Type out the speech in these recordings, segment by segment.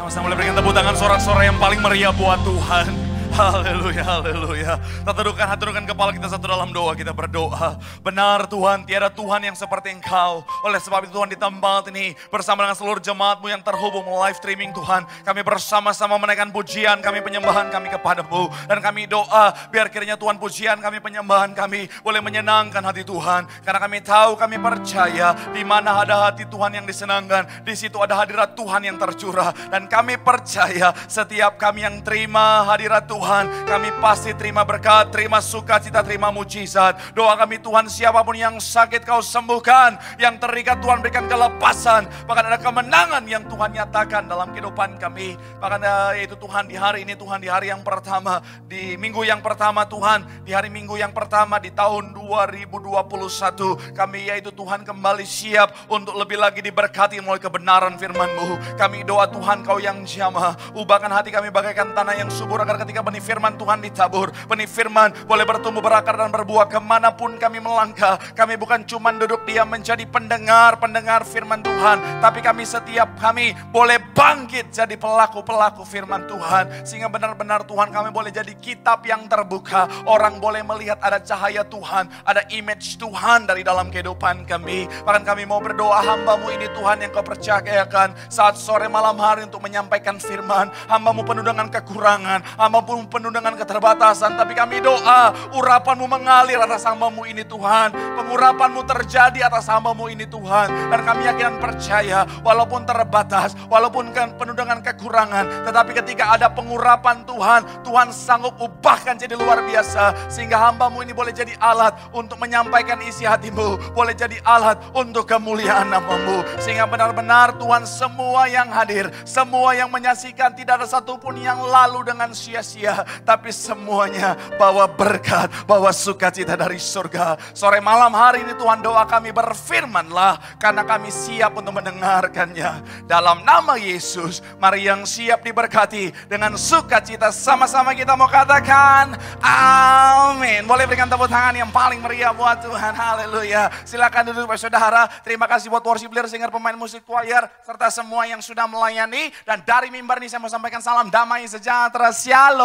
Sama-sama boleh berikan tepuk tangan sorak-sorai yang paling meriah buat Tuhan. Haleluya, haleluya. Kita tundukkan kepala kita satu dalam doa, kita berdoa. Benar Tuhan, tiada Tuhan yang seperti Engkau. Oleh sebab itu Tuhan, di tempat ini bersama dengan seluruh jemaat-Mu yang terhubung live streaming Tuhan, kami bersama-sama menaikkan pujian kami, penyembahan kami kepada-Mu. Dan kami doa biar kiranya Tuhan pujian kami, penyembahan kami boleh menyenangkan hati Tuhan. Karena kami tahu, kami percaya di mana ada hati Tuhan yang disenangkan, di situ ada hadirat Tuhan yang tercurah. Dan kami percaya setiap kami yang terima hadirat Tuhan, kami pasti terima berkat, terima sukacita, terima mujizat. Doa kami Tuhan, siapapun yang sakit Kau sembuhkan, yang terikat Tuhan berikan kelepasan. Bahkan ada kemenangan yang Tuhan nyatakan dalam kehidupan kami. Bahkan itu Tuhan di hari ini, Tuhan di hari yang pertama, di minggu yang pertama Tuhan, di hari minggu yang pertama di tahun 2021. Kami yaitu Tuhan kembali siap untuk lebih lagi diberkati melalui kebenaran firman-Mu. Kami doa Tuhan Kau yang jamah, ubahkan hati kami bagaikan tanah yang subur, agar ketika benih firman Tuhan ditabur, benih firman boleh bertumbuh berakar dan berbuah kemanapun kami melangkah. Kami bukan cuma duduk diam menjadi pendengar firman Tuhan, tapi setiap kami boleh bangkit jadi pelaku-pelaku firman Tuhan. Sehingga benar-benar Tuhan kami boleh jadi kitab yang terbuka. Orang boleh melihat ada cahaya Tuhan, ada image Tuhan dari dalam kehidupan kami. Bahkan kami mau berdoa, hamba-Mu ini Tuhan yang Kau percayakan saat sore malam hari untuk menyampaikan firman. Hamba-Mu penuh dengan kekurangan, hamba-Mu penuh dengan keterbatasan, tapi kami doa urapan-Mu mengalir atas hamba-Mu ini Tuhan. Pengurapan-Mu terjadi atas hamba-Mu ini Tuhan. Dan kami yakin dan percaya, walaupun terbatas, walaupun penuh dengan kekurangan, tetapi ketika ada pengurapan Tuhan, Tuhan sanggup ubahkan jadi luar biasa. Sehingga hamba-Mu ini boleh jadi alat untuk menyampaikan isi hati-Mu, boleh jadi alat untuk kemuliaan nama-Mu. Sehingga benar-benar Tuhan, semua yang hadir, semua yang menyaksikan, tidak ada satupun yang lalu dengan sia-sia, tapi semuanya bawa berkat, bawa sukacita dari surga. Sore malam hari ini Tuhan, doa kami, berfirman-lah, karena kami siap untuk mendengarkannya. Dalam nama Yesus, mari yang siap diberkati dengan sukacita, sama-sama kita mau katakan amin. Boleh berikan tepuk tangan yang paling meriah buat Tuhan. Haleluya. Silakan duduk saudara. Terima kasih buat worship leader, singer, pemain musik, choir, serta semua yang sudah melayani. Dan dari mimbar ini saya mau sampaikan salam damai sejahtera. Shalom.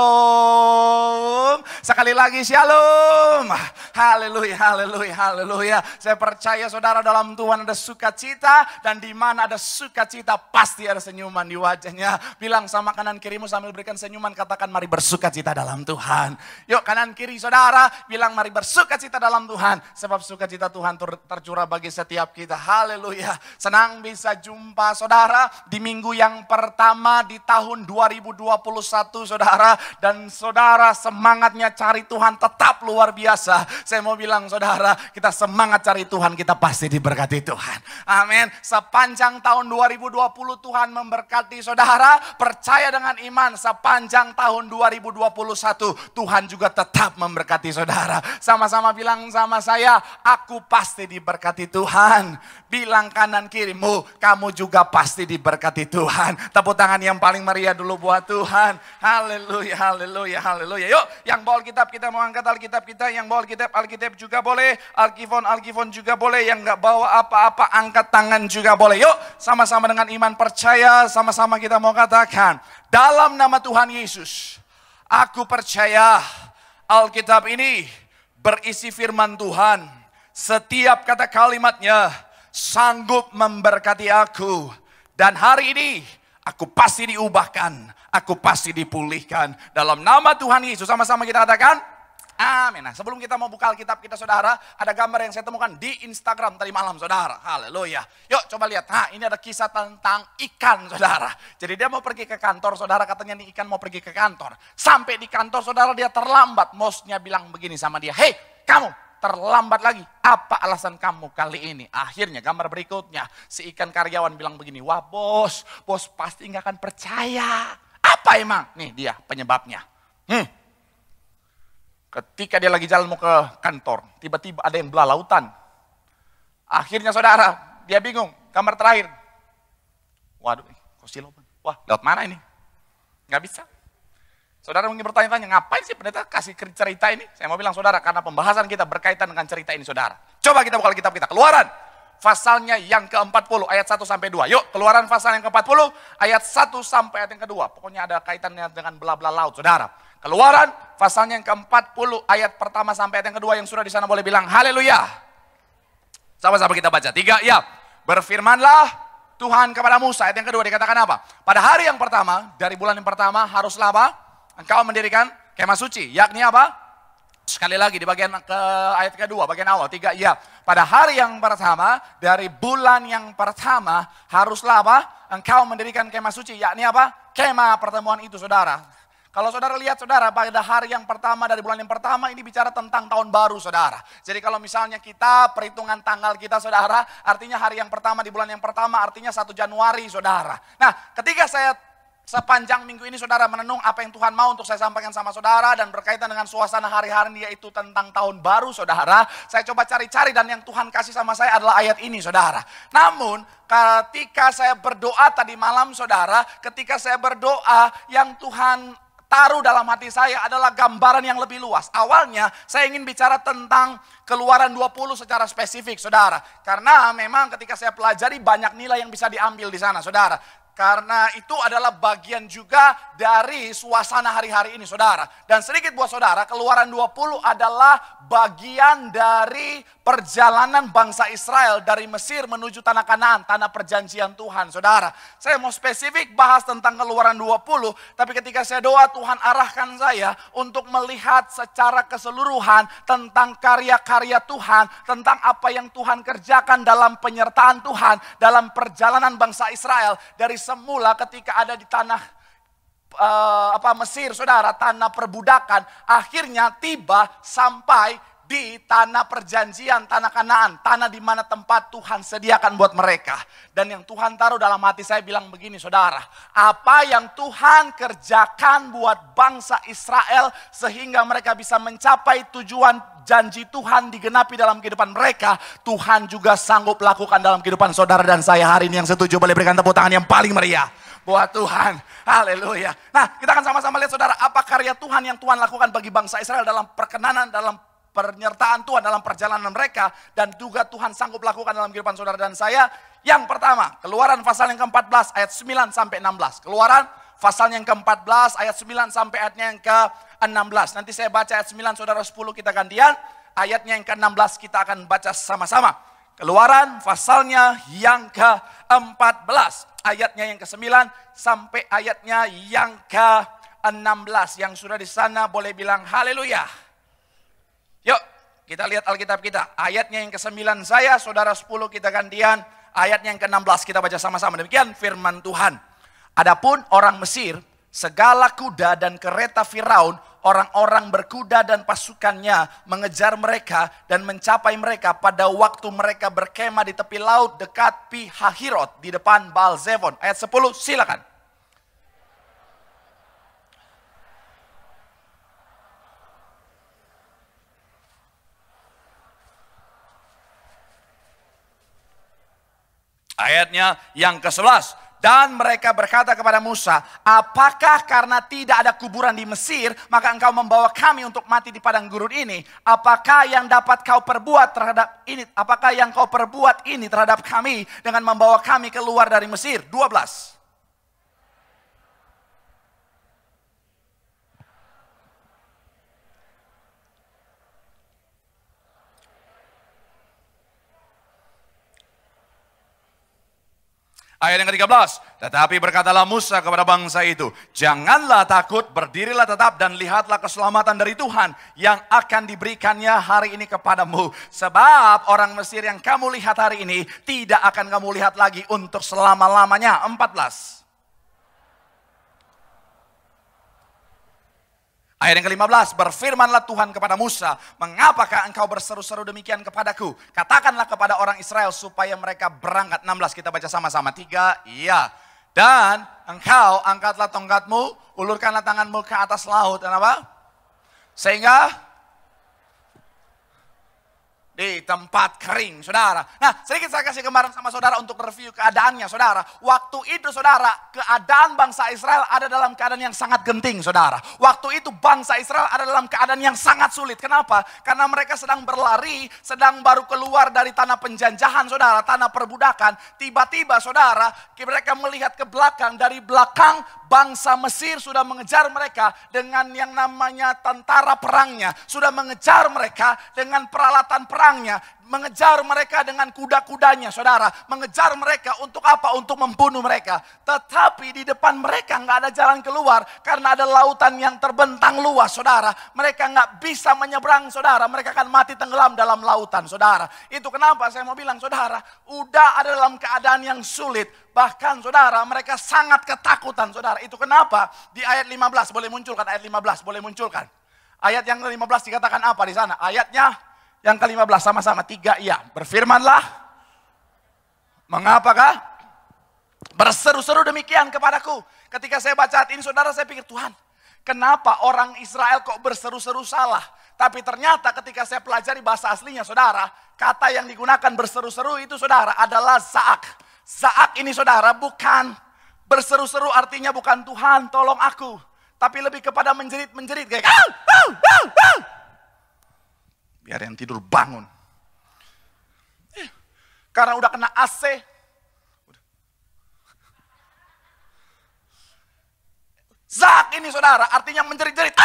Sekali lagi shalom. Haleluya, haleluya, haleluya. Saya percaya saudara, dalam Tuhan ada sukacita, dan di mana ada sukacita pasti ada senyuman di wajahnya. Bilang sama kanan kirimu sambil berikan senyuman, katakan mari bersukacita dalam Tuhan. Yuk kanan kiri saudara, bilang mari bersukacita dalam Tuhan, sebab sukacita Tuhan tercurah bagi setiap kita. Haleluya. Senang bisa jumpa saudara di minggu yang pertama di tahun 2021 saudara. Dan saudara semangatnya cari Tuhan tetap luar biasa. Saya mau bilang saudara, kita semangat cari Tuhan, kita pasti diberkati Tuhan. Amin. Sepanjang tahun 2020 Tuhan memberkati saudara. Percaya dengan iman, sepanjang tahun 2021 Tuhan juga tetap memberkati saudara. Sama-sama bilang sama saya, aku pasti diberkati Tuhan. Bilang kanan kirimu, kamu juga pasti diberkati Tuhan. Tepuk tangan yang paling meriah dulu buat Tuhan. Haleluya, haleluya, haleluya. Yuk, yang bawa Alkitab kita mau angkat Alkitab kita. Yang bawa Alkitab juga boleh. Alkifon juga boleh. Yang gak bawa apa-apa angkat tangan juga boleh. Yuk, sama-sama dengan iman percaya, sama-sama kita mau katakan, dalam nama Tuhan Yesus, aku percaya Alkitab ini berisi firman Tuhan. Setiap kata kalimatnya sanggup memberkati aku. Dan hari ini aku pasti diubahkan, aku pasti dipulihkan. Dalam nama Tuhan Yesus, sama-sama kita katakan amin. Nah, sebelum kita mau buka Alkitab kita saudara, ada gambar yang saya temukan di Instagram tadi malam saudara. Haleluya. Yuk coba lihat. Nah, ini ada kisah tentang ikan saudara. Jadi dia mau pergi ke kantor saudara, katanya nih ikan mau pergi ke kantor. Sampai di kantor saudara dia terlambat. Bosnya bilang begini sama dia, "Hei kamu, terlambat lagi. Apa alasan kamu kali ini?" Akhirnya gambar berikutnya, si ikan karyawan bilang begini, "Wah bos pasti nggak akan percaya." "Apa emang?" Nih dia penyebabnya. Ketika dia lagi jalan mau ke kantor, tiba-tiba ada yang belah lautan. Akhirnya saudara, dia bingung. Gambar terakhir. Waduh, kok silau? Wah, lewat mana ini? Nggak bisa. Saudara mungkin bertanya-tanya, ngapain sih pendeta kasih cerita ini? Saya mau bilang saudara, karena pembahasan kita berkaitan dengan cerita ini saudara. Coba kita buka Alkitab kita, Keluaran pasalnya yang ke-40 ayat 1 sampai 2. Yuk, Keluaran pasal yang ke-40 ayat 1 sampai ayat yang kedua. Pokoknya ada kaitannya dengan bela-bela laut, saudara. Keluaran pasalnya yang ke-40 ayat pertama sampai ayat yang kedua, yang sudah di sana boleh bilang haleluya. Sama-sama kita baca. 3, ya. Berfirmanlah Tuhan kepada Musa. Ayat yang kedua dikatakan apa? Pada hari yang pertama, dari bulan yang pertama haruslah apa? Engkau mendirikan kemah suci. Yakni apa? Sekali lagi di bagian ke ayat kedua, bagian awal. 3, ya. Pada hari yang pertama, dari bulan yang pertama, haruslah apa? Engkau mendirikan kemah suci. Yakni apa? Kemah pertemuan itu, saudara. Kalau saudara lihat, saudara, pada hari yang pertama dari bulan yang pertama, ini bicara tentang tahun baru, saudara. Jadi kalau misalnya kita, perhitungan tanggal kita, saudara, artinya hari yang pertama di bulan yang pertama, artinya 1 Januari, saudara. Nah, ketika saya sepanjang minggu ini saudara menenung apa yang Tuhan mau untuk saya sampaikan sama saudara dan berkaitan dengan suasana hari-hari ini, yaitu tentang tahun baru, saudara. Saya coba cari-cari dan yang Tuhan kasih sama saya adalah ayat ini, saudara. Namun ketika saya berdoa tadi malam, saudara, ketika saya berdoa, yang Tuhan taruh dalam hati saya adalah gambaran yang lebih luas. Awalnya saya ingin bicara tentang Keluaran 20 secara spesifik, saudara. Karena memang ketika saya pelajari banyak nilai yang bisa diambil di sana, saudara. Karena itu adalah bagian juga dari suasana hari-hari ini, saudara. Dan sedikit buat saudara, Keluaran 20 adalah bagian dari perjalanan bangsa Israel dari Mesir menuju tanah Kanaan, tanah perjanjian Tuhan, saudara. Saya mau spesifik bahas tentang Keluaran 20, tapi ketika saya doa, Tuhan arahkan saya untuk melihat secara keseluruhan tentang karya-karya Tuhan, tentang apa yang Tuhan kerjakan dalam penyertaan Tuhan, dalam perjalanan bangsa Israel dari semula ketika ada di tanah Mesir, saudara, tanah perbudakan, akhirnya tiba sampai di tanah perjanjian, tanah Kanaan, tanah di mana tempat Tuhan sediakan buat mereka. Dan yang Tuhan taruh dalam hati saya bilang begini, saudara, apa yang Tuhan kerjakan buat bangsa Israel sehingga mereka bisa mencapai tujuan janji Tuhan digenapi dalam kehidupan mereka, Tuhan juga sanggup lakukan dalam kehidupan saudara dan saya hari ini. Yang setuju boleh berikan tepuk tangan yang paling meriah buat Tuhan. Haleluya. Nah, kita akan sama-sama lihat, saudara, apa karya Tuhan yang Tuhan lakukan bagi bangsa Israel dalam perkenanan, dalam penyertaan Tuhan dalam perjalanan mereka, dan juga Tuhan sanggup lakukan dalam kehidupan saudara dan saya. Yang pertama, Keluaran pasal yang ke-14 ayat 9 sampai 16. Keluaran pasal yang ke-14 ayat 9 sampai ayatnya yang ke-16. Nanti saya baca ayat 9, saudara 10 kita gantian. Ayatnya yang ke-16 kita akan baca sama-sama. Keluaran pasalnya yang ke-14. Ayatnya yang ke-9 sampai ayatnya yang ke-16. Yang sudah di sana boleh bilang haleluya. Yuk, kita lihat Alkitab kita. Ayatnya yang ke-9 saya, saudara 10 kita gantian. Ayatnya yang ke-16 kita baca sama-sama. Demikian firman Tuhan. Adapun orang Mesir, segala kuda dan kereta Firaun, orang-orang berkuda dan pasukannya mengejar mereka dan mencapai mereka pada waktu mereka berkemah di tepi laut dekat Pi Hahirot di depan Baal Zefon. Ayat 10 silakan. Ayatnya yang ke-11. Dan mereka berkata kepada Musa, apakah karena tidak ada kuburan di Mesir, maka engkau membawa kami untuk mati di padang gurun ini? Apakah yang dapat kau perbuat terhadap ini? Apakah yang kau perbuat ini terhadap kami dengan membawa kami keluar dari Mesir? 12. Ayat yang ke-13, tetapi berkatalah Musa kepada bangsa itu, janganlah takut, berdirilah tetap dan lihatlah keselamatan dari Tuhan yang akan diberikannya hari ini kepadamu. Sebab orang Mesir yang kamu lihat hari ini tidak akan kamu lihat lagi untuk selama-lamanya. 14. Ayat yang ke-15, berfirmanlah Tuhan kepada Musa, mengapakah engkau berseru-seru demikian kepadaku? Katakanlah kepada orang Israel supaya mereka berangkat. 16 kita baca sama-sama. 3, iya. Dan engkau angkatlah tongkatmu, ulurkanlah tanganmu ke atas laut. Dan apa? Sehingga di tempat kering, saudara. Nah, sedikit saya kasih gambaran sama saudara untuk review keadaannya, saudara. Waktu itu, saudara, keadaan bangsa Israel ada dalam keadaan yang sangat genting, saudara. Waktu itu bangsa Israel ada dalam keadaan yang sangat sulit. Kenapa? Karena mereka sedang berlari, sedang baru keluar dari tanah penjajahan, saudara, tanah perbudakan. Tiba-tiba, saudara, mereka melihat ke belakang, dari belakang bangsa Mesir sudah mengejar mereka dengan yang namanya tentara perangnya, sudah mengejar mereka dengan peralatan perangnya, mengejar mereka dengan kuda-kudanya, saudara, mengejar mereka untuk apa? Untuk membunuh mereka. Tetapi di depan mereka nggak ada jalan keluar karena ada lautan yang terbentang luas, saudara. Mereka nggak bisa menyeberang, saudara. Mereka akan mati tenggelam dalam lautan, saudara. Itu kenapa saya mau bilang, saudara, udah ada dalam keadaan yang sulit. Bahkan, saudara, mereka sangat ketakutan, saudara. Itu kenapa di ayat 15, boleh munculkan ayat 15, boleh munculkan. Ayat yang ke-15 dikatakan apa di sana? Ayatnya yang ke-15 sama-sama 3 iya. Berfirmanlah, mengapakah berseru-seru demikian kepadaku? Ketika saya baca ayat ini, saudara, saya pikir, Tuhan, kenapa orang Israel kok berseru-seru salah? Tapi ternyata ketika saya pelajari bahasa aslinya, saudara, kata yang digunakan berseru-seru itu, saudara, adalah za'ak. Za'ak ini, saudara, bukan berseru-seru, artinya bukan Tuhan tolong aku, tapi lebih kepada menjerit-menjerit kayak biar yang tidur bangun. Karena udah kena AC. Zak ini, saudara, artinya menjerit-jerit.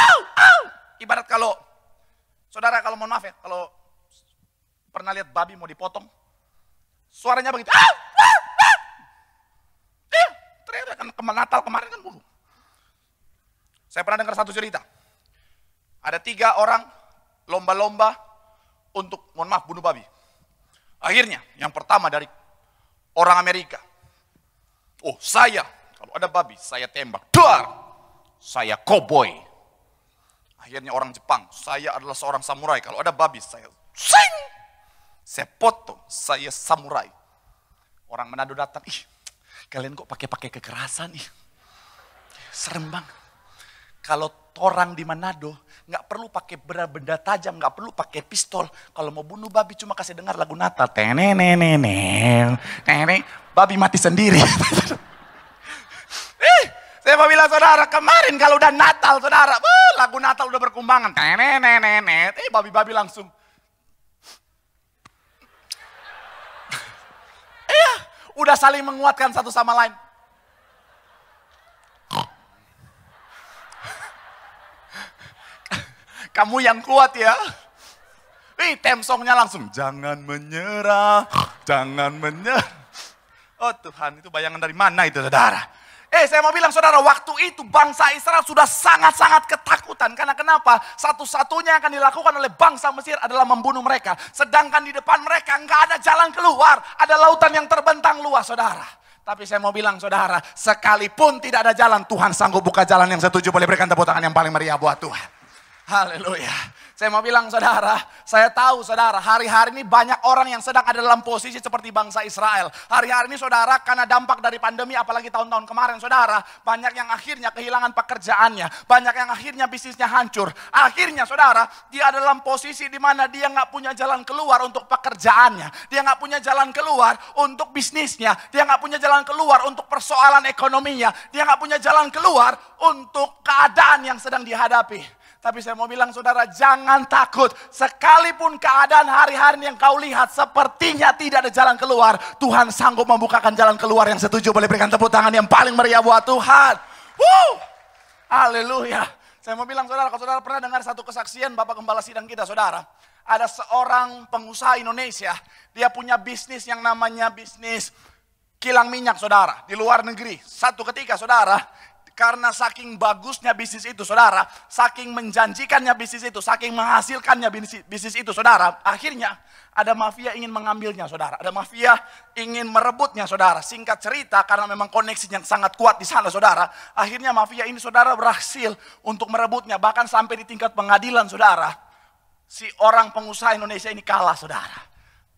Ibarat kalau, saudara, kalau mohon maaf ya, kalau pernah lihat babi mau dipotong, suaranya begitu. Teriak kan Natal kemarin kan burung. Saya pernah dengar satu cerita. Ada 3 orang lomba-lomba untuk, mohon maaf, bunuh babi. Akhirnya, yang pertama dari orang Amerika. Oh, saya, kalau ada babi, saya tembak. Duar! Saya koboi. Akhirnya orang Jepang, saya adalah seorang samurai. Kalau ada babi, saya sing! Saya potong, saya samurai. Orang Manado datang, kalian kok pakai kekerasan nih? Serem banget. Kalau orang di Manado nggak perlu pakai benda tajam, nggak perlu pakai pistol. Kalau mau bunuh babi cuma kasih dengar lagu Natal. Babi mati sendiri. Saya mau bilang, saudara, kemarin kalau udah Natal, saudara, lagu Natal udah berkumbangan. Babi-babi langsung. Udah saling menguatkan satu sama lain. Kamu yang kuat ya. Theme songnya langsung, jangan menyerah, jangan menyerah. Oh Tuhan, itu bayangan dari mana itu, saudara? Saya mau bilang, saudara, waktu itu bangsa Israel sudah sangat-sangat ketakutan. Karena kenapa? Satu-satunya yang akan dilakukan oleh bangsa Mesir adalah membunuh mereka. Sedangkan di depan mereka nggak ada jalan keluar. Ada lautan yang terbentang luas, saudara. Tapi saya mau bilang, saudara, sekalipun tidak ada jalan, Tuhan sanggup buka jalan. Yang setuju boleh berikan tepuk tangan yang paling meriah buat Tuhan. Haleluya. Saya mau bilang, saudara, saya tahu, saudara, hari-hari ini banyak orang yang sedang ada dalam posisi seperti bangsa Israel. Hari-hari ini, saudara, karena dampak dari pandemi, apalagi tahun-tahun kemarin, saudara, banyak yang akhirnya kehilangan pekerjaannya. Banyak yang akhirnya bisnisnya hancur. Akhirnya, saudara, dia ada dalam posisi di mana dia nggak punya jalan keluar untuk pekerjaannya. Dia nggak punya jalan keluar untuk bisnisnya. Dia nggak punya jalan keluar untuk persoalan ekonominya. Dia nggak punya jalan keluar untuk keadaan yang sedang dihadapi. Tapi saya mau bilang, saudara, jangan takut. Sekalipun keadaan hari-hari yang kau lihat sepertinya tidak ada jalan keluar, Tuhan sanggup membukakan jalan keluar. Yang setuju boleh berikan tepuk tangan yang paling meriah buat Tuhan. Haleluya. Saya mau bilang, saudara, kalau saudara pernah dengar satu kesaksian Bapak Gembala Sidang kita, saudara. Ada seorang pengusaha Indonesia, dia punya bisnis yang namanya bisnis kilang minyak, saudara, di luar negeri. Satu ketika, saudara, karena saking bagusnya bisnis itu, saudara, saking menjanjikannya bisnis itu, saking menghasilkannya bisnis itu, saudara, akhirnya ada mafia ingin mengambilnya, saudara. Ada mafia ingin merebutnya, saudara. Singkat cerita, karena memang koneksi yang sangat kuat di sana, saudara, akhirnya mafia ini, saudara, berhasil untuk merebutnya. Bahkan sampai di tingkat pengadilan, saudara, si orang pengusaha Indonesia ini kalah, saudara.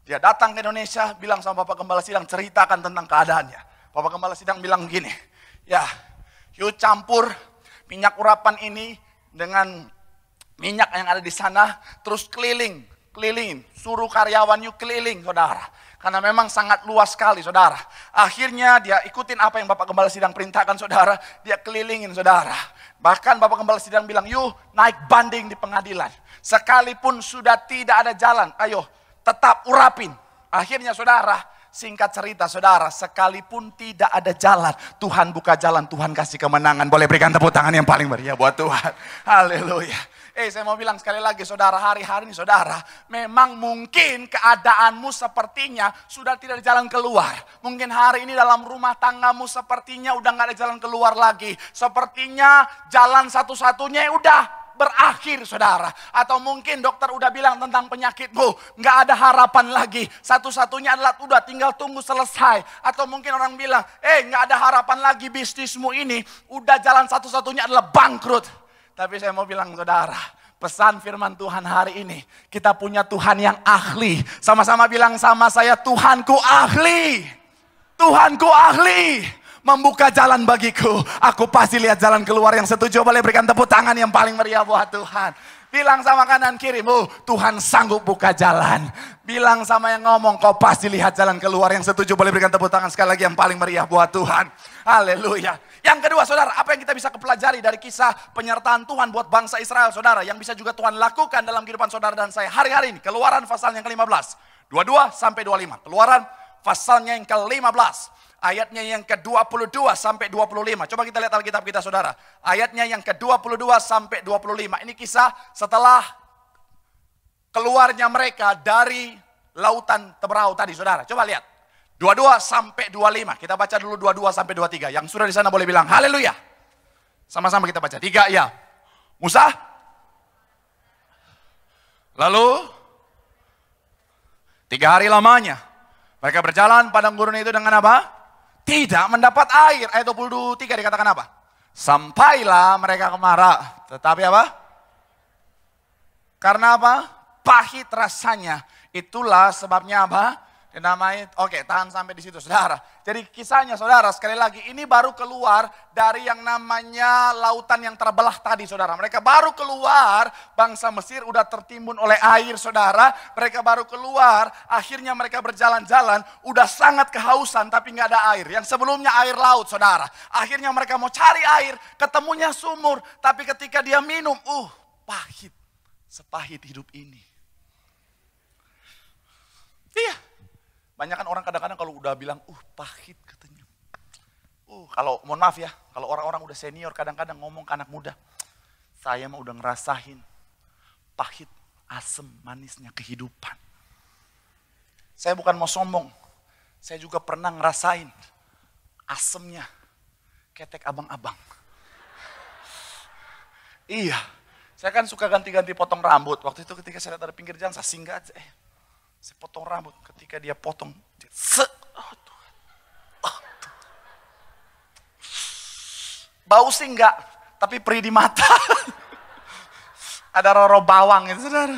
Dia datang ke Indonesia, bilang sama Bapak Gembala Sidang, ceritakan tentang keadaannya. Bapak Gembala Sidang bilang begini, ya, you campur minyak urapan ini dengan minyak yang ada di sana, terus keliling kelilingin. Suruh karyawan you keliling, saudara. Karena memang sangat luas sekali, saudara. Akhirnya dia ikutin apa yang Bapak Gembala Sidang perintahkan, saudara. Dia kelilingin, saudara. Bahkan Bapak Gembala Sidang bilang, you naik banding di pengadilan. Sekalipun sudah tidak ada jalan, ayo tetap urapin. Akhirnya, saudara, singkat cerita, saudara, sekalipun tidak ada jalan, Tuhan buka jalan, Tuhan kasih kemenangan. Boleh berikan tepuk tangan yang paling meriah buat Tuhan. Haleluya. Saya mau bilang sekali lagi, saudara, hari-hari ini, saudara, memang mungkin keadaanmu sepertinya sudah tidak ada jalan keluar. Mungkin hari ini dalam rumah tanggamu sepertinya udah gak ada jalan keluar lagi. Sepertinya jalan satu-satunya udah berakhir, saudara. Atau mungkin dokter udah bilang tentang penyakitmu, gak ada harapan lagi. Satu-satunya adalah udah tinggal tunggu selesai. Atau mungkin orang bilang, gak ada harapan lagi bisnismu ini. Udah jalan satu-satunya adalah bangkrut. Tapi saya mau bilang, saudara, pesan firman Tuhan hari ini, kita punya Tuhan yang ahli. Sama-sama bilang sama saya, Tuhanku ahli. Tuhanku ahli. Membuka jalan bagiku. Aku pasti lihat jalan keluar. Yang setuju boleh berikan tepuk tangan yang paling meriah buat Tuhan. Bilang sama kanan kirimu, Tuhan sanggup buka jalan. Bilang sama yang ngomong, kau pasti lihat jalan keluar. Yang setuju boleh berikan tepuk tangan sekali lagi yang paling meriah buat Tuhan. Haleluya. Yang kedua, saudara, apa yang kita bisa pelajari dari kisah penyertaan Tuhan buat bangsa Israel, saudara, yang bisa juga Tuhan lakukan dalam kehidupan saudara dan saya hari-hari ini. Keluaran pasal yang ke-15, 22 sampai 25. Keluaran pasalnya yang ke-15, ayatnya yang ke-22 sampai 25. Coba kita lihat Alkitab kita, saudara. Ayatnya yang ke-22 sampai 25. Ini kisah setelah keluarnya mereka dari lautan Teberau tadi, saudara. Coba lihat. 22 sampai 25. Kita baca dulu 22 sampai 23. Yang sudah di sana boleh bilang haleluya. Sama-sama kita baca. 3 ya. Musa. Lalu 3 hari lamanya mereka berjalan padang gurun itu dengan apa? Tidak mendapat air. Ayat 23 dikatakan apa? Sampailah mereka ke Mara. Tetapi apa? Karena apa? Pahit rasanya. Itulah sebabnya apa? Namanya, oke, tahan sampai di situ, saudara. Jadi kisahnya, saudara, sekali lagi, ini baru keluar dari yang namanya lautan yang terbelah tadi, saudara. Mereka baru keluar, bangsa Mesir udah tertimbun oleh air, saudara. Mereka baru keluar, akhirnya mereka berjalan-jalan, udah sangat kehausan, tapi nggak ada air. Yang sebelumnya air laut, saudara. Akhirnya mereka mau cari air, ketemunya sumur, tapi ketika dia minum, pahit, sepahit hidup ini. Iya. Banyak kan orang kadang-kadang kalau udah bilang, pahit katanya. Kalau mohon maaf ya, kalau orang-orang udah senior kadang-kadang ngomong ke anak muda, saya mah udah ngerasain pahit, asem, manisnya kehidupan. Saya bukan mau sombong, saya juga pernah ngerasain asemnya ketek abang-abang. Iya, saya kan suka ganti-ganti potong rambut. Waktu itu ketika saya lihat ada pinggir jalan, saya singgah aja. Saya potong rambut, ketika dia potong, bau sih enggak, tapi perih di mata. Ada roro bawang itu, saudara.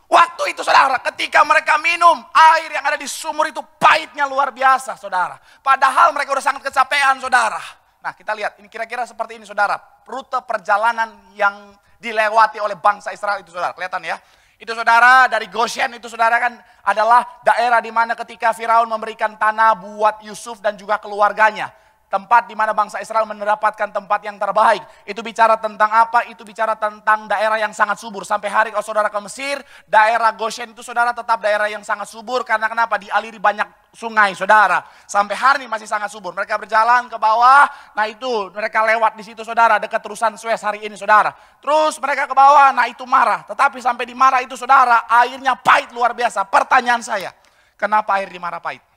Waktu itu, saudara, ketika mereka minum, air yang ada di sumur itu pahitnya luar biasa, saudara. Padahal mereka udah sangat kecapean, saudara. Nah, kita lihat, ini kira-kira seperti ini, saudara. Rute perjalanan yang dilewati oleh bangsa Israel itu, saudara. Kelihatan ya. Itu, saudara, dari Goshen itu, saudara, kan adalah daerah di mana ketika Firaun memberikan tanah buat Yusuf dan juga keluarganya. Tempat di mana bangsa Israel mendapatkan tempat yang terbaik. Itu bicara tentang apa? Itu bicara tentang daerah yang sangat subur. Sampai hari kalau saudara ke Mesir, daerah Goshen itu, saudara, tetap daerah yang sangat subur. Karena kenapa? Dialiri banyak sungai, saudara. Sampai hari ini masih sangat subur. Mereka berjalan ke bawah, nah itu mereka lewat di situ, saudara, dekat terusan Suez hari ini, saudara. Terus mereka ke bawah, nah itu Marah. Tetapi sampai di Marah itu, saudara, airnya pahit luar biasa. Pertanyaan saya, kenapa air di Marah pahit?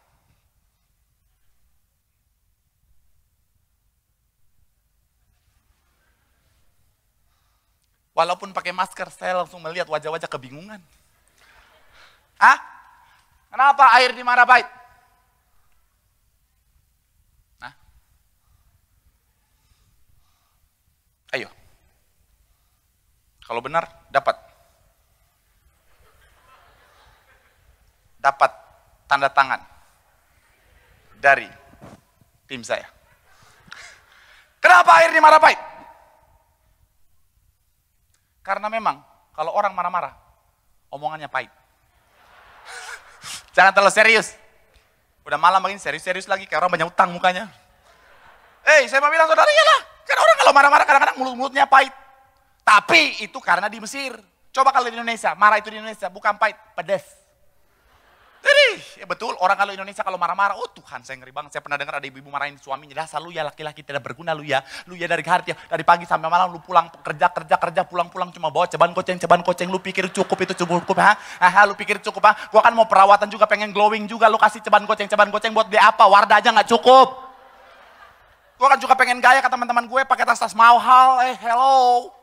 Walaupun pakai masker, saya langsung melihat wajah-wajah kebingungan. Kenapa air di Marah pahit? Ayo. Kalau benar, dapat tanda tangan dari tim saya. Kenapa air di Marah pahit? Karena memang kalau orang marah-marah, Omongannya pahit. Jangan terlalu serius. Udah malam begini serius-serius lagi, kayak orang banyak utang mukanya. Saya mau bilang saudara, iyalah. Kan orang kalau marah-marah kadang-kadang mulutnya pahit. Tapi itu karena di Mesir. Coba kalau di Indonesia, marah itu di Indonesia, bukan pahit, pedas. Jadi, ya betul, orang kalau Indonesia kalau marah-marah, oh Tuhan saya ngeri banget. Saya pernah dengar ada ibu-ibu marahin suaminya, dasar lu ya laki-laki tidak berguna lu ya dari hari dari pagi sampai malam lu pulang kerja, pulang cuma bawa ceban koceng, lu pikir cukup itu cukup, lu pikir cukup, gua kan mau perawatan juga, pengen glowing juga, lu kasih ceban koceng buat beli apa, Wardah aja nggak cukup. Gua kan juga pengen gaya ke teman-teman gue, pakai tas mahal, hello.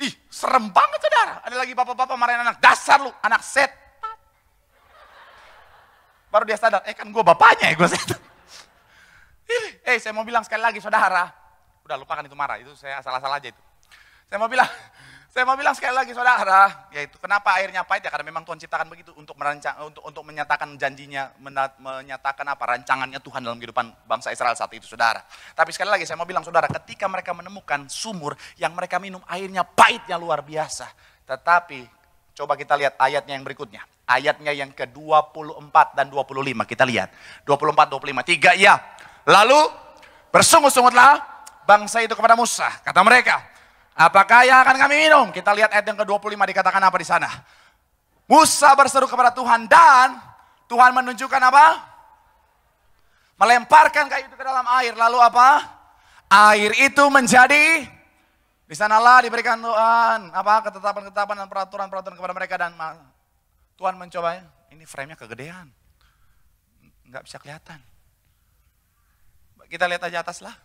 Ih, serem banget saudara. Ada lagi bapak-bapak marahin anak, dasar lu, anak set. Baru dia sadar, kan gue bapaknya ya gue set. Saya mau bilang sekali lagi saudara. Udah lupakan itu marah, itu saya asal-asal aja itu. Saya mau bilang sekali lagi saudara, yaitu kenapa airnya pahit ya, karena memang Tuhan ciptakan begitu untuk merancang, untuk menyatakan janjinya, menyatakan rancangannya Tuhan dalam kehidupan bangsa Israel saat itu saudara. Tapi sekali lagi saya mau bilang saudara, ketika mereka menemukan sumur yang mereka minum airnya pahitnya luar biasa. Tetapi coba kita lihat ayatnya yang berikutnya. Ayatnya yang ke-24 dan 25 kita lihat. 24, 25, 3 ya. Lalu bersungut-sungutlah bangsa itu kepada Musa, kata mereka. Apakah yang akan kami minum? Kita lihat ayat yang ke-25 dikatakan apa di sana. Musa berseru kepada Tuhan dan Tuhan menunjukkan apa? Melemparkan kayu itu ke dalam air. Lalu apa? Air itu menjadi, di sanalah diberikan Tuhan apa ketetapan-ketetapan dan peraturan-peraturan kepada mereka, dan Tuhan mencobanya. Ini frame-nya kegedean. Nggak bisa kelihatan. Kita lihat aja atas lah.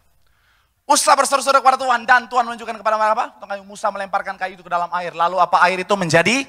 Musa berseru-seru kepada Tuhan dan Tuhan menunjukkan kepada mereka apa? Musa melemparkan kayu itu ke dalam air. Lalu apa? Air itu menjadi,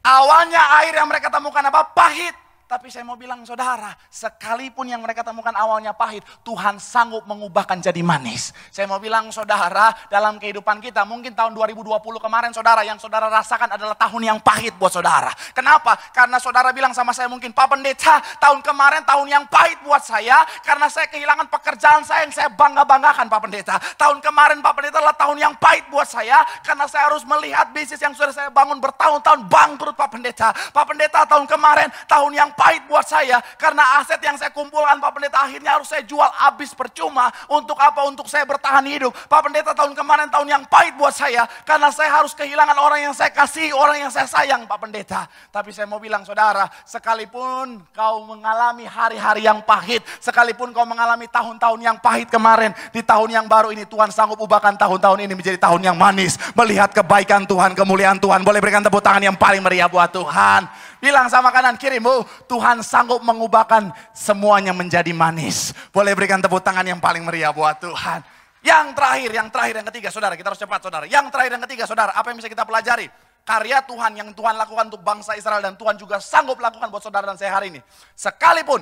awalnya air yang mereka temukan apa? Pahit. Tapi saya mau bilang saudara, sekalipun yang mereka temukan awalnya pahit, Tuhan sanggup mengubahkan jadi manis. Saya mau bilang saudara, dalam kehidupan kita, mungkin tahun 2020 kemarin saudara, yang saudara rasakan adalah tahun yang pahit buat saudara. Kenapa? Karena saudara bilang sama saya mungkin, Pak Pendeta, tahun kemarin tahun yang pahit buat saya, karena saya kehilangan pekerjaan saya yang saya bangga-banggakan Pak Pendeta. Tahun kemarin Pak Pendeta adalah tahun yang pahit buat saya, karena saya harus melihat bisnis yang sudah saya bangun bertahun-tahun bangkrut Pak Pendeta. Pak Pendeta, tahun kemarin tahun yang pahit buat saya, karena aset yang saya kumpulkan Pak Pendeta akhirnya harus saya jual habis percuma. Untuk apa? Untuk saya bertahan hidup. Pak Pendeta, tahun kemarin tahun yang pahit buat saya, karena saya harus kehilangan orang yang saya kasih, orang yang saya sayang Pak Pendeta. Tapi saya mau bilang saudara, sekalipun kau mengalami hari-hari yang pahit, sekalipun kau mengalami tahun-tahun yang pahit kemarin, di tahun yang baru ini Tuhan sanggup ubahkan tahun-tahun ini menjadi tahun yang manis. Melihat kebaikan Tuhan, kemuliaan Tuhan. Boleh berikan tepuk tangan yang paling meriah buat Tuhan. Bilang sama kanan kirimu, Tuhan sanggup mengubahkan semuanya menjadi manis. Boleh berikan tepuk tangan yang paling meriah buat Tuhan. Yang terakhir, yang ketiga saudara, kita harus cepat saudara. Yang terakhir, yang ketiga saudara, apa yang bisa kita pelajari? Karya Tuhan yang Tuhan lakukan untuk bangsa Israel dan Tuhan juga sanggup lakukan buat saudara dan saya hari ini. Sekalipun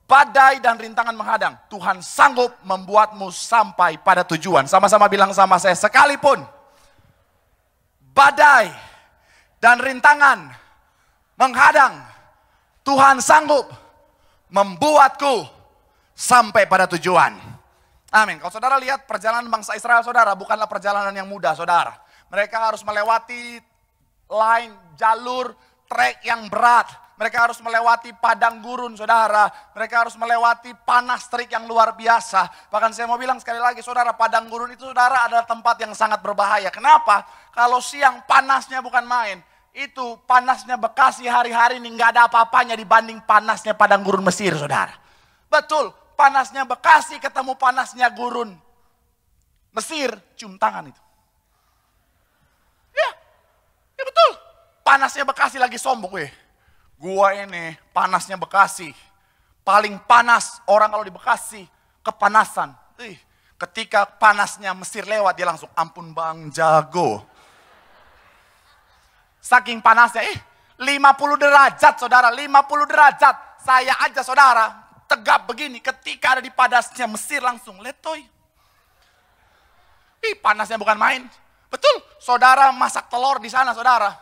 badai dan rintangan menghadang, Tuhan sanggup membuatmu sampai pada tujuan. Sama-sama bilang sama saya, sekalipun badai dan rintangan menghadang, Tuhan sanggup membuatku sampai pada tujuan. Amin. Kalau saudara lihat perjalanan bangsa Israel saudara, bukanlah perjalanan yang mudah saudara. Mereka harus melewati jalur trek yang berat. Mereka harus melewati padang gurun saudara. Mereka harus melewati panas terik yang luar biasa. Bahkan saya mau bilang sekali lagi saudara, padang gurun itu saudara adalah tempat yang sangat berbahaya. Kenapa? Kalau siang panasnya bukan main. Itu panasnya Bekasi hari-hari ini nggak ada apa-apanya dibanding panasnya padang gurun Mesir saudara. Betul, panasnya Bekasi ketemu panasnya gurun Mesir, cium tangan itu. Ya betul. Panasnya Bekasi lagi sombong Gua ini panasnya Bekasi. Paling panas orang kalau di Bekasi, kepanasan. Ketika panasnya Mesir lewat dia langsung, ampun bang jago. Saking panasnya, 50 derajat saudara, 50 derajat. Saya aja saudara, tegap begini ketika ada di panasnya Mesir langsung letoy. Panasnya bukan main. Betul, saudara masak telur di sana saudara.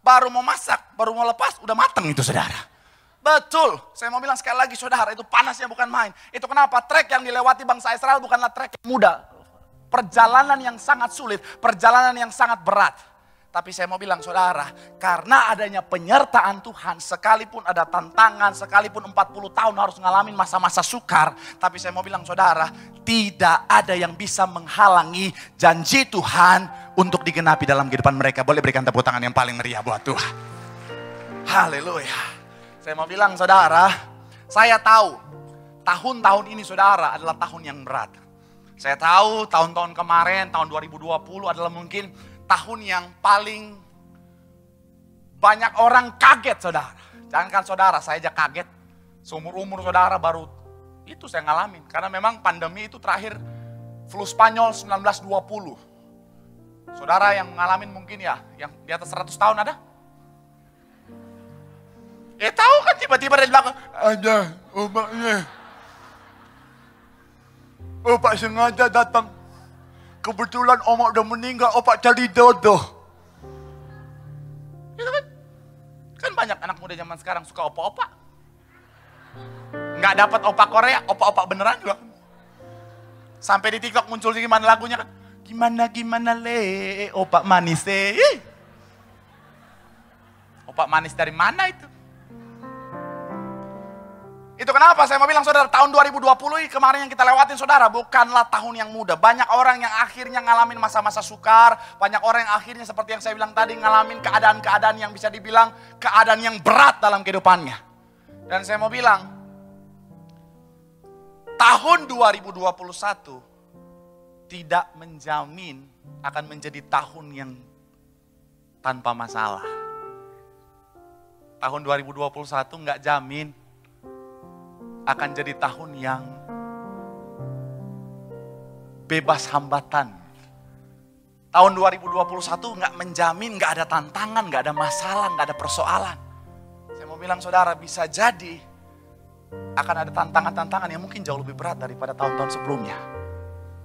Baru mau masak, baru mau lepas, udah mateng itu saudara. Betul, saya mau bilang sekali lagi saudara, itu panasnya bukan main. Itu kenapa trek yang dilewati bangsa Israel bukanlah trek yang mudah. perjalanan yang sangat sulit, perjalanan yang sangat berat. Tapi saya mau bilang saudara, karena adanya penyertaan Tuhan, sekalipun ada tantangan, sekalipun 40 tahun harus ngalamin masa-masa sukar. Tapi saya mau bilang saudara, tidak ada yang bisa menghalangi janji Tuhan untuk digenapi dalam kehidupan mereka. Boleh berikan tepuk tangan yang paling meriah buat Tuhan. Haleluya. Saya mau bilang saudara, saya tahu tahun-tahun ini saudara adalah tahun yang berat. Saya tahu tahun-tahun kemarin, tahun 2020 adalah mungkin tahun yang paling banyak orang kaget saudara. Jangankan saudara, saya aja kaget. Seumur-umur saudara baru itu saya ngalamin. Karena memang pandemi itu terakhir flu Spanyol 1920. Saudara yang ngalamin mungkin ya, yang di atas 100 tahun ada? Tahu kan tiba-tiba dari belakang, ada obatnya. Opak sengaja datang. Kebetulan omak udah meninggal, opak cari dodo. Itu kan banyak anak muda zaman sekarang suka opak-opak. Nggak dapat opak Korea, opak-opak beneran juga. Sampai di TikTok muncul gimana lagunya kan. Gimana le, opak manis Opak manis dari mana itu? Itu kenapa saya mau bilang saudara, tahun 2020 kemarin yang kita lewatin saudara, bukanlah tahun yang mudah. Banyak orang yang akhirnya ngalamin masa-masa sukar. Banyak orang yang akhirnya seperti yang saya bilang tadi, ngalamin keadaan-keadaan yang bisa dibilang keadaan yang berat dalam kehidupannya. Dan saya mau bilang, tahun 2021 tidak menjamin akan menjadi tahun yang tanpa masalah. Tahun 2021 nggak jamin akan jadi tahun yang bebas hambatan. Tahun 2021 nggak menjamin nggak ada tantangan, nggak ada masalah, nggak ada persoalan. Saya mau bilang saudara, bisa jadi akan ada tantangan-tantangan yang mungkin jauh lebih berat daripada tahun-tahun sebelumnya.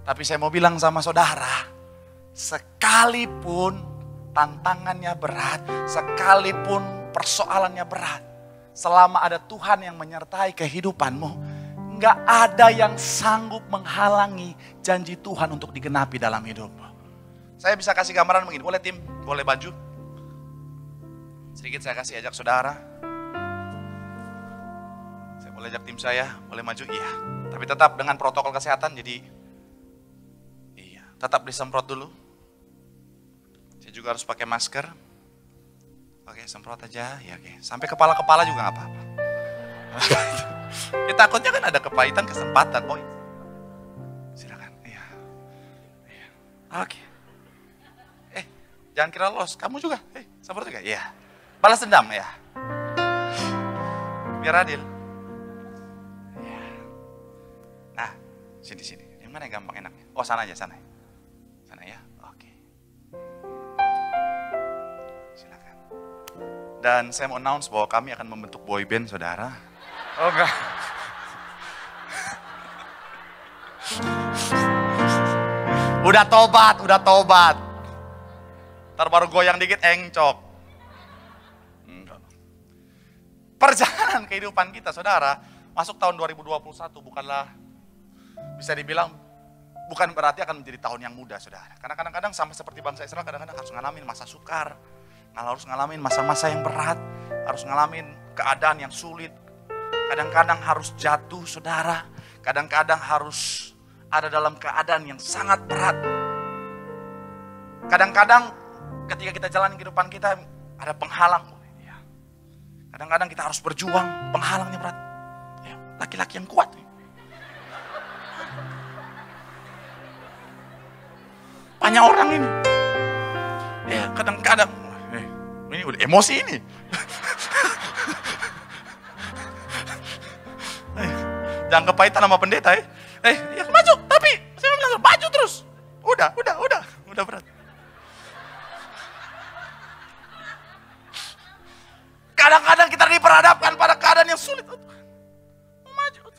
Tapi saya mau bilang sama saudara, sekalipun tantangannya berat, sekalipun persoalannya berat, selama ada Tuhan yang menyertai kehidupanmu, nggak ada yang sanggup menghalangi janji Tuhan untuk digenapi dalam hidupmu. Saya bisa kasih gambaran begini, boleh tim, boleh baju. Sedikit saya kasih ajak saudara. Saya boleh ajak tim saya, boleh maju, iya. Tapi tetap dengan protokol kesehatan, jadi iya, tetap disemprot dulu. Saya juga harus pakai masker. Oke, semprot aja, ya oke. Sampai kepala-kepala juga nggak apa-apa. Ya, takutnya kan ada kepahitan kesempatan. Oh, silakan. Iya. Iya. Oke. Jangan kira los. Kamu juga. Semprot juga. Iya. Balas dendam ya. Biar adil. Iya. Nah, sini. Yang mana yang gampang enaknya? Oh, sana aja, sana. Sana ya. Dan saya mau announce bahwa kami akan membentuk boy band, saudara. Oh enggak. Udah tobat. Ntar baru goyang dikit, encok. Enggak. Perjalanan kehidupan kita, saudara, masuk tahun 2021 bukanlah, bisa dibilang, bukan berarti akan menjadi tahun yang mudah, saudara. Karena kadang-kadang sama seperti bangsa Israel, kadang-kadang harus ngalamin masa sukar. Harus ngalamin masa-masa yang berat, harus ngalamin keadaan yang sulit. Kadang-kadang harus jatuh saudara, kadang-kadang harus ada dalam keadaan yang sangat berat. Kadang-kadang ketika kita jalan kehidupan kita ada penghalang. Kadang-kadang kita harus berjuang, penghalangnya berat. Laki-laki yang kuat. Banyak orang ini. Kadang-kadang ini udah emosi ini. Jangan kepahitan sama pendeta ya. Ya maju, tapi saya bilang maju terus. Udah berat. Kadang-kadang kita diperhadapkan pada keadaan yang sulit. Mau maju.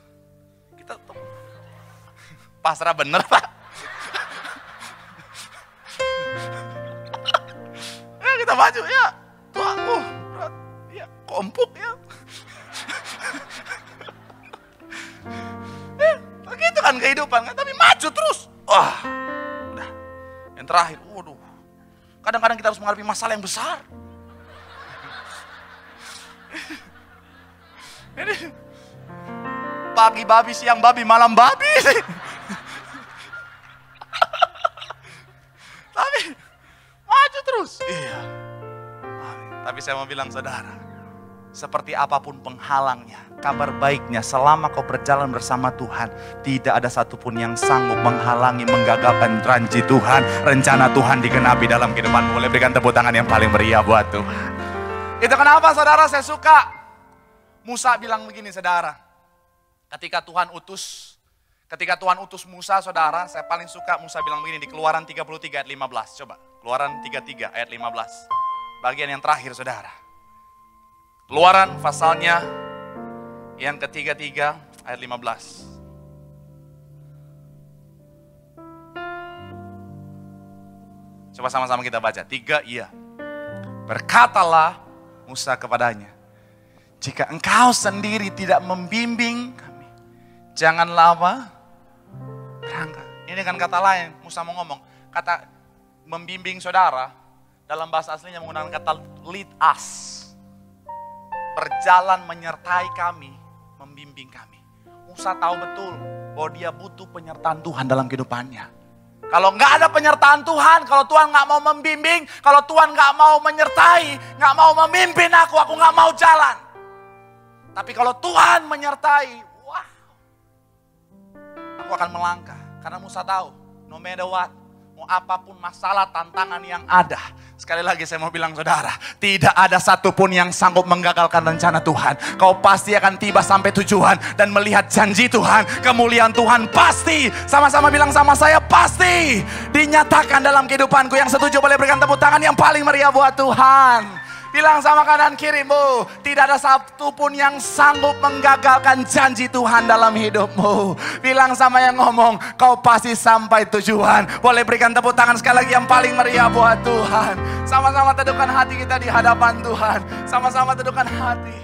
Kita pasrah bener, Pak. Kita maju ya. Tuhan, berat. Ya, kok empuk ya. Begitu kan kehidupan kan, tapi maju terus. Wah, Yang terakhir, waduh. Kadang-kadang kita harus menghadapi masalah yang besar. Ini pagi babi, siang babi, malam babi. Tapi maju terus. Iya. Amin. Tapi saya mau bilang saudara, seperti apapun penghalangnya, kabar baiknya selama kau berjalan bersama Tuhan, tidak ada satupun yang sanggup menghalangi, menggagalkan janji Tuhan, rencana Tuhan digenapi dalam kehidupanmu. Boleh berikan tepuk tangan yang paling meriah buat Tuhan. Itu kenapa saudara saya suka. Musa bilang begini saudara, ketika Tuhan utus Musa saudara, saya paling suka Musa bilang begini di Keluaran 33 ayat 15. Coba, Keluaran 33 ayat 15. Bagian yang terakhir saudara. Keluaran pasalnya yang ketiga ayat 15. Coba sama-sama kita baca. 3, iya. Berkatalah Musa kepadanya, jika engkau sendiri tidak membimbing kami, janganlah apa? Berangkat. Ini kan kata lain, Musa mau ngomong. Kata membimbing saudara, dalam bahasa aslinya menggunakan kata lead us. Berjalan menyertai kami, membimbing kami. Musa tahu betul bahwa dia butuh penyertaan Tuhan dalam kehidupannya. Kalau nggak ada penyertaan Tuhan, kalau Tuhan nggak mau membimbing, kalau Tuhan nggak mau menyertai, nggak mau memimpin aku nggak mau jalan. Tapi kalau Tuhan menyertai, wah, aku akan melangkah. Karena Musa tahu, no matter what, mau apapun masalah, tantangan yang ada. Sekali lagi saya mau bilang saudara, tidak ada satupun yang sanggup menggagalkan rencana Tuhan. Kau pasti akan tiba sampai tujuan dan melihat janji Tuhan, kemuliaan Tuhan pasti. Sama-sama bilang sama saya, pasti dinyatakan dalam kehidupanku. Yang setuju boleh berikan tepuk tangan yang paling meriah buat Tuhan. Bilang sama kanan kirimu, tidak ada satupun yang sanggup menggagalkan janji Tuhan dalam hidupmu. Bilang sama yang ngomong, kau pasti sampai tujuan. Boleh berikan tepuk tangan sekali lagi yang paling meriah buat Tuhan. Sama-sama teduhkan hati kita di hadapan Tuhan. Sama-sama teduhkan hati.